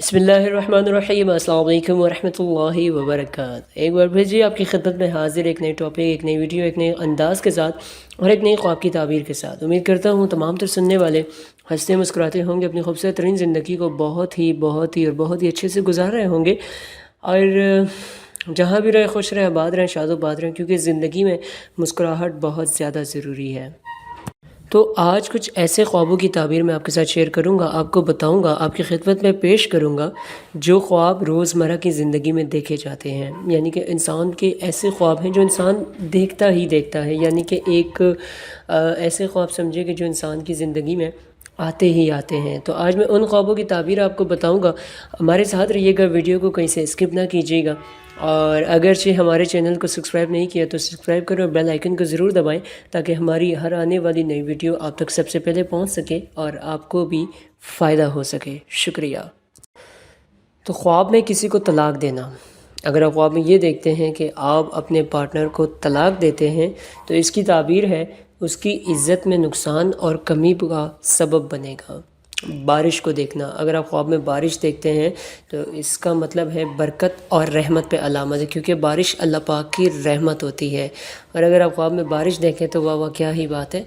बिस्मिल्लाहिर्रहमानिर्रहीम। अस्सलाम वालेकुम वरहमतुल्लाहि वबरकातुहू। एक बार फिर जी आपकी खिदमत में हाजिर, एक नई टॉपिक, एक नई वीडियो, एक नए अंदाज़ के साथ और एक नई ख्वाब की ताबीर के साथ। उम्मीद करता हूँ तमाम तर सुनने वाले हंसते मुस्कुराते होंगे, अपनी खूबसूरत तरीन ज़िंदगी को बहुत ही अच्छे से गुजार रहे होंगे और जहाँ भी रहे खुश रहें, आबाद रहें, शादोबाद रहें, क्योंकि ज़िंदगी में मुस्कुराहट बहुत ज़्यादा ज़रूरी है। तो आज कुछ ऐसे ख्वाबों की ताबीर मैं आपके साथ शेयर करूंगा, आपको बताऊंगा, आपकी खिदमत में पेश करूंगा जो ख्वाब रोज़मर्रा की ज़िंदगी में देखे जाते हैं। यानी कि इंसान के ऐसे ख्वाब हैं जो इंसान देखता ही देखता है, यानी कि एक ऐसे ख्वाब समझे कि जो इंसान की ज़िंदगी में आते ही आते हैं। तो आज मैं उन ख्वाबों की ताबीर आपको बताऊंगा। हमारे साथ रहिएगा, वीडियो को कहीं से स्किप ना कीजिएगा। और अगरचे हमारे चैनल को सब्सक्राइब नहीं किया तो सब्सक्राइब करें और बेल आइकन को ज़रूर दबाएं ताकि हमारी हर आने वाली नई वीडियो आप तक सबसे पहले पहुंच सके और आपको भी फ़ायदा हो सके। शुक्रिया। तो ख्वाब में किसी को तलाक देना। अगर आप ख्वाब में ये देखते हैं कि आप अपने पार्टनर को तलाक देते हैं तो इसकी ताबीर है उसकी इज़्ज़त में नुकसान और कमी का सबब बनेगा। बारिश को देखना। अगर आप ख्वाब में बारिश देखते हैं तो इसका मतलब है बरकत और रहमत पे अलामत है, क्योंकि बारिश अल्लाह पाक की रहमत होती है। और अगर आप ख्वाब में बारिश देखें तो वाह वाह क्या ही बात है।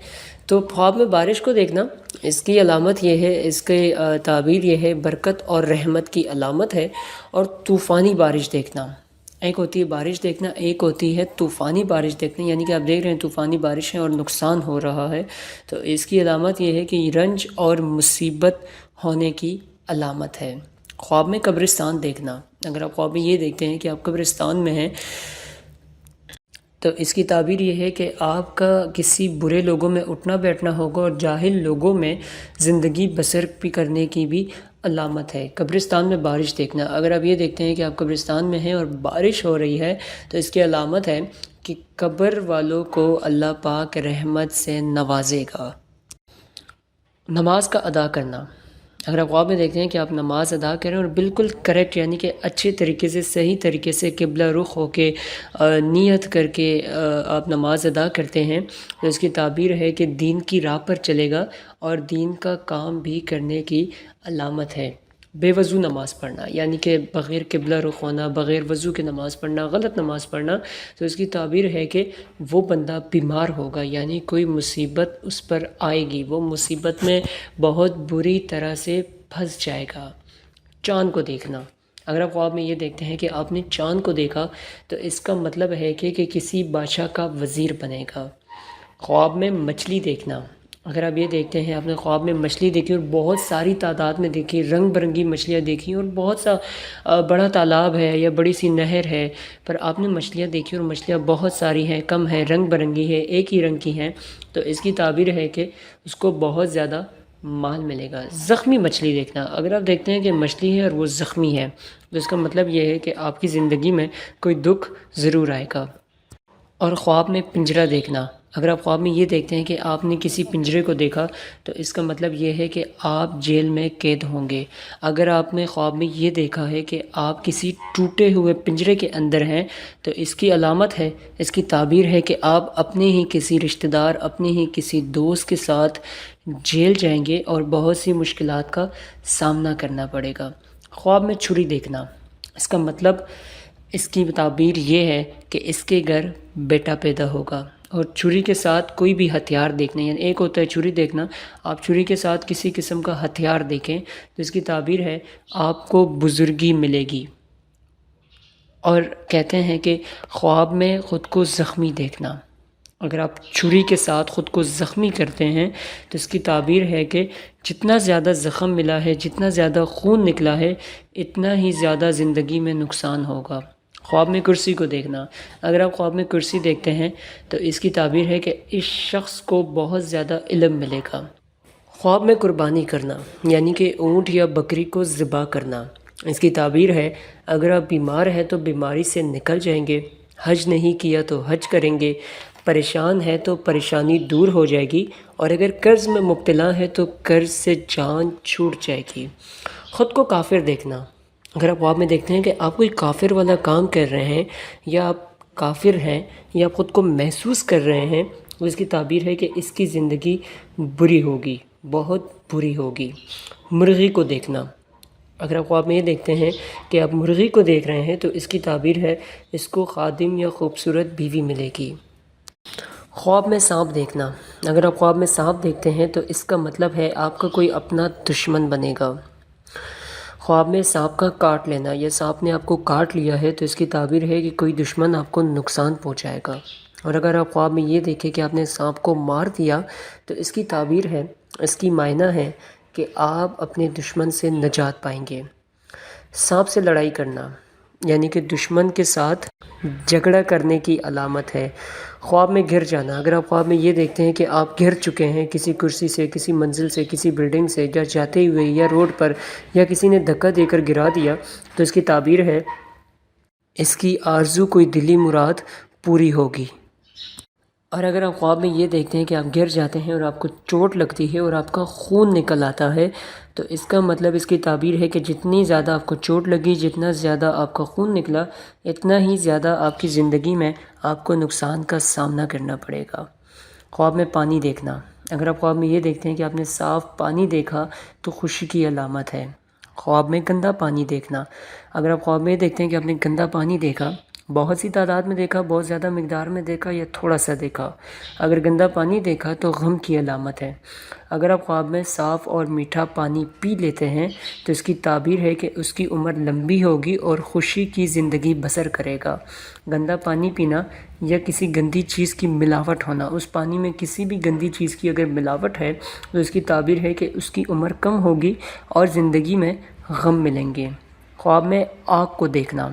तो ख्वाब में बारिश को देखना, इसकी अलामत ये है, इसके ताबीर ये है बरकत और रहमत की अलामत है। और तूफ़ानी बारिश देखना, एक होती है बारिश देखना, एक होती है तूफ़ानी बारिश देखना। यानी कि आप देख रहे हैं तूफ़ानी बारिश है और नुकसान हो रहा है, तो इसकी अलामत ये है कि रंज और मुसीबत होने की अलामत है। ख्वाब में कब्रिस्तान देखना। अगर आप ख्वाब में ये देखते हैं कि आप कब्रिस्तान में हैं तो इसकी ताबीर ये है कि आपका किसी बुरे लोगों में उठना बैठना होगा और जाहिल लोगों में ज़िंदगी बसर भी करने की भी अलामत है। कब्रिस्तान में बारिश देखना। अगर आप ये देखते हैं कि आप कब्रिस्तान में हैं और बारिश हो रही है तो इसकी अलामत है कि कब्र वालों को अल्लाह पाक रहमत से नवाजेगा। नमाज का अदा करना। अगर आप ख्वाब में देखते हैं कि आप नमाज़ अदा करें और बिल्कुल करेक्ट यानी कि अच्छे तरीके से, सही तरीके से किबला रुख होके नियत करके आप नमाज़ अदा करते हैं तो इसकी ताबीर है कि दीन की राह पर चलेगा और दीन का काम भी करने की अलामत है। बेवज़ू नमाज़ पढ़ना, यानी कि बग़ैर किबला रुख होना, बग़ैर वज़ू के नमाज़ पढ़ना, गलत नमाज़ पढ़ना, तो इसकी ताबीर है कि वो बंदा बीमार होगा, यानी कोई मुसीबत उस पर आएगी, वो मुसीबत में बहुत बुरी तरह से फंस जाएगा। चाँद को देखना। अगर आप ख्वाब में ये देखते हैं कि आपने चाँद को देखा तो इसका मतलब है कि किसी बादशाह का वज़ीर बनेगा। ख्वाब में मछली देखना। अगर आप ये देखते हैं आपने ख्वाब में मछली देखी और बहुत सारी तादाद में देखी, रंग बिरंगी मछलियाँ देखी और बहुत सा बड़ा तालाब है या बड़ी सी नहर है, पर आपने मछलियाँ देखी और मछलियाँ बहुत सारी हैं, कम हैं, रंग बिरंगी है, एक ही रंग की हैं, तो इसकी ताबीर है कि उसको बहुत ज़्यादा माल मिलेगा। ज़ख्मी मछली देखना। अगर आप देखते हैं कि मछली है और वो ज़ख्मी है तो इसका मतलब ये है कि आपकी ज़िंदगी में कोई दुख ज़रूर आएगा। और ख्वाब में पिंजरा देखना। अगर आप ख्वाब में ये देखते हैं कि आपने किसी पिंजरे को देखा तो इसका मतलब ये है कि आप जेल में कैद होंगे। अगर आपने ख्वाब में ये देखा है कि आप किसी टूटे हुए पिंजरे के अंदर हैं तो इसकी अलामत है, इसकी ताबीर है कि आप अपने ही किसी रिश्तेदार, अपने ही किसी दोस्त के साथ जेल जाएंगे और बहुत सी मुश्किलात का सामना करना पड़ेगा। ख्वाब में छुरी देखना, इसका मतलब, इसकी ताबीर ये है कि इसके घर बेटा पैदा होगा। और छुरी के साथ कोई भी हथियार देखना, यानी एक होता है छुरी देखना, आप छुरी के साथ किसी किस्म का हथियार देखें तो इसकी ताबीर है आपको बुज़ुर्गी मिलेगी। और कहते हैं कि ख्वाब में ख़ुद को ज़ख्मी देखना। अगर आप छुरी के साथ ख़ुद को ज़ख्मी करते हैं तो इसकी ताबीर है कि जितना ज़्यादा ज़ख़म मिला है, जितना ज़्यादा खून निकला है, इतना ही ज़्यादा ज़िंदगी में नुकसान होगा। ख्वाब में कुर्सी को देखना। अगर आप ख्वाब में कुर्सी देखते हैं तो इसकी ताबीर है कि इस शख्स को बहुत ज़्यादा इल्म मिलेगा। ख्वाब में कुर्बानी करना, यानी कि ऊँट या बकरी को ज़िबा करना। इसकी ताबीर है अगर आप बीमार हैं तो बीमारी से निकल जाएंगे, हज नहीं किया तो हज करेंगे, परेशान है तो परेशानी दूर हो जाएगी, और अगर कर्ज़ में मुब्तला है तो कर्ज़ से जान छूट जाएगी। ख़ुद को काफिर देखना। अगर आप ख्वाब में देखते हैं कि आप कोई काफिर वाला काम कर रहे हैं या आप काफिर हैं या आप ख़ुद को महसूस कर रहे हैं तो इसकी ताबीर है कि इसकी ज़िंदगी बुरी होगी, बहुत बुरी होगी। मुर्गी को देखना। اگر آپ خواب میں یہ دیکھتے ہیں کہ آپ مرغی کو دیکھ رہے ہیں تو اس کی تعبیر ہے اس کو خادم یا خوبصورت بیوی ملے گی۔ خواب میں سانپ دیکھنا، اگر آپ خواب میں سانپ دیکھتے ہیں تو اس کا مطلب ہے آپ کا کوئی اپنا دشمن بنے گا۔ خواب میں سانپ کا کاٹ لینا یا سانپ نے آپ کو کاٹ لیا ہے تو اس کی تعبیر ہے کہ کوئی دشمن آپ کو نقصان پہنچائے گا۔ اور اگر آپ خواب میں یہ دیکھیں کہ آپ نے سانپ کو مار دیا تو اس کی تعبیر ہے، اس کی معنی ہے کہ آپ اپنے دشمن سے نجات پائیں گے۔ سانپ سے لڑائی کرنا یعنی کہ دشمن کے ساتھ جھگڑا کرنے کی علامت ہے۔ خواب میں گر جانا، اگر آپ خواب میں یہ دیکھتے ہیں کہ آپ گر چکے ہیں کسی کرسی سے، کسی منزل سے، کسی بلڈنگ سے، یا جاتے ہوئے یا روڈ پر، یا کسی نے دھکا دے کر گرا دیا تو اس کی تعبیر ہے اس کی آرزو کوئی دلی مراد پوری ہوگی۔ اور اگر آپ خواب میں یہ دیکھتے ہیں کہ آپ گر جاتے ہیں اور آپ کو چوٹ لگتی ہے اور آپ کا خون نکل آتا ہے تو اس کا مطلب، اس کی تعبیر ہے کہ جتنی زیادہ آپ کو چوٹ لگی، جتنا زیادہ آپ کا خون نکلا، اتنا ہی زیادہ آپ کی زندگی میں آپ کو نقصان کا سامنا کرنا پڑے گا۔ خواب میں پانی دیکھنا، اگر آپ خواب میں یہ دیکھتے ہیں کہ آپ نے صاف پانی دیکھا تو خوشی کی علامت ہے۔ خواب میں گندا پانی دیکھنا، اگر آپ خواب میں یہ دیکھتے ہیں کہ آپ نے گندا پانی دیکھا، بہت سی تعداد میں دیکھا، بہت زیادہ مقدار میں دیکھا یا تھوڑا سا دیکھا، اگر گندا پانی دیکھا تو غم کی علامت ہے۔ اگر آپ خواب میں صاف اور میٹھا پانی پی لیتے ہیں تو اس کی تعبیر ہے کہ اس کی عمر لمبی ہوگی اور خوشی کی زندگی بسر کرے گا۔ گندا پانی پینا یا کسی گندی چیز کی ملاوٹ ہونا، اس پانی میں کسی بھی گندی چیز کی اگر ملاوٹ ہے تو اس کی تعبیر ہے کہ اس کی عمر کم ہوگی اور زندگی میں غم ملیں گے۔ خواب میں آگ کو دیکھنا،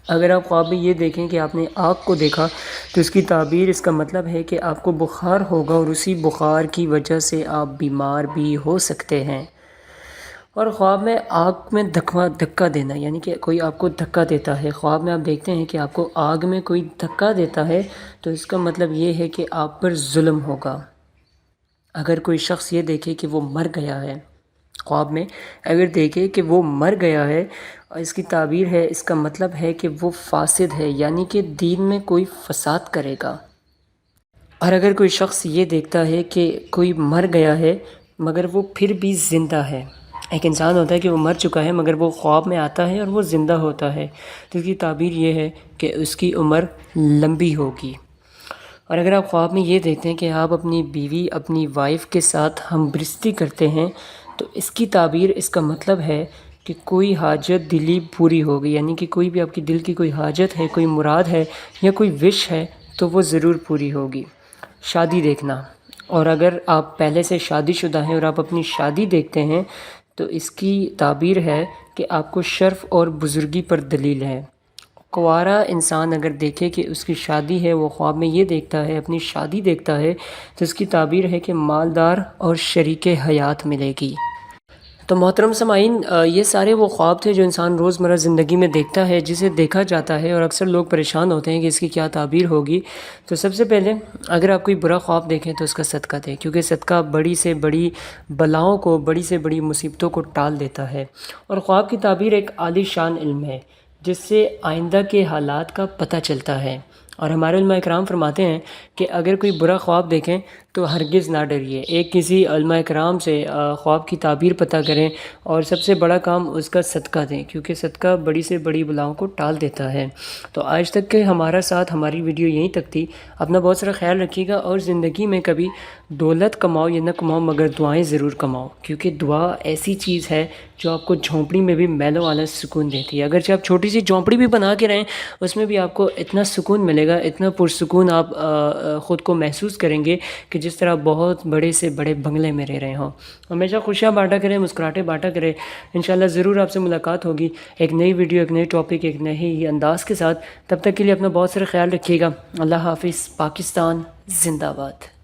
اگر آپ خواب میں یہ دیکھیں کہ آپ نے آگ کو دیکھا تو اس کی تعبیر، اس کا مطلب ہے کہ آپ کو بخار ہوگا اور اسی بخار کی وجہ سے آپ بیمار بھی ہو سکتے ہیں۔ اور خواب میں آگ میں دھکا دینا یعنی کہ کوئی آپ کو دھکا دیتا ہے، خواب میں آپ دیکھتے ہیں کہ آپ کو آگ میں کوئی دھکا دیتا ہے تو اس کا مطلب یہ ہے کہ آپ پر ظلم ہوگا۔ اگر کوئی شخص یہ دیکھے کہ وہ مر گیا ہے، خواب میں اگر دیکھے کہ وہ مر گیا ہے، اس کی تعبیر ہے، اس کا مطلب ہے کہ وہ فاسد ہے یعنی کہ دین میں کوئی فساد کرے گا۔ اور اگر کوئی شخص یہ دیکھتا ہے کہ کوئی مر گیا ہے مگر وہ پھر بھی زندہ ہے، ایک انسان ہوتا ہے کہ وہ مر چکا ہے مگر وہ خواب میں آتا ہے اور وہ زندہ ہوتا ہے، تو اس کی تعبیر یہ ہے کہ اس کی عمر لمبی ہوگی۔ اور اگر آپ خواب میں یہ دیکھتے ہیں کہ آپ اپنی بیوی، اپنی وائف کے ساتھ ہم برستی کرتے ہیں تو اس کی تعبیر، اس کا مطلب ہے کہ کوئی حاجت دلی پوری ہوگی، یعنی کہ کوئی بھی آپ کی دل کی کوئی حاجت ہے، کوئی مراد ہے یا کوئی وش ہے تو وہ ضرور پوری ہوگی۔ شادی دیکھنا، اور اگر آپ پہلے سے شادی شدہ ہیں اور آپ اپنی شادی دیکھتے ہیں تو اس کی تعبیر ہے کہ آپ کو شرف اور بزرگی پر دلیل ہے۔ کنوارا انسان اگر دیکھے کہ اس کی شادی ہے، وہ خواب میں یہ دیکھتا ہے، اپنی شادی دیکھتا ہے تو اس کی تعبیر ہے کہ مالدار اور شریک حیات ملے گی۔ تو محترم سامعین، یہ سارے وہ خواب تھے جو انسان روزمرہ زندگی میں دیکھتا ہے، جسے دیکھا جاتا ہے، اور اکثر لوگ پریشان ہوتے ہیں کہ اس کی کیا تعبیر ہوگی۔ تو سب سے پہلے اگر آپ کوئی برا خواب دیکھیں تو اس کا صدقہ دیں، کیونکہ صدقہ بڑی سے بڑی بلاؤں کو، بڑی سے بڑی مصیبتوں کو ٹال دیتا ہے۔ اور خواب کی تعبیر ایک عالی شان علم ہے جس سے آئندہ کے حالات کا پتہ چلتا ہے۔ اور ہمارے علماء اکرام فرماتے ہیں کہ اگر کوئی برا خواب دیکھیں تو ہرگز نہ ڈریے، ایک کسی علماء اکرام سے خواب کی تعبیر پتہ کریں، اور سب سے بڑا کام اس کا صدقہ دیں، کیونکہ صدقہ بڑی سے بڑی بلاؤں کو ٹال دیتا ہے۔ تو آج تک کے ہمارا ساتھ، ہماری ویڈیو یہیں تک تھی۔ اپنا بہت سارا خیال رکھیے گا، اور زندگی میں کبھی دولت کماؤ یا نہ کماؤ مگر دعائیں ضرور کماؤ، کیونکہ دعا ایسی چیز ہے جو آپ کو جھونپڑی میں بھی میلوں والا سکون دیتی ہے۔ اگرچہ آپ چھوٹی سی جھونپڑی بھی بنا کے رہیں، اس میں بھی آپ کو اتنا سکون ملے گا، اتنا پرسکون آپ خود کو محسوس کریں گے کہ جس طرح بہت بڑے سے بڑے بنگلے میں رہ رہے ہوں۔ ہمیشہ خوشیاں بانٹا کریں، مسکراہٹیں بانٹا کریں۔ انشاءاللہ ضرور آپ سے ملاقات ہوگی ایک نئی ویڈیو، ایک نئی ٹاپک، ایک نئی انداز کے ساتھ۔ تب تک کے لیے اپنا بہت سارا خیال رکھیے گا۔ اللہ حافظ۔ پاکستان زندہ باد۔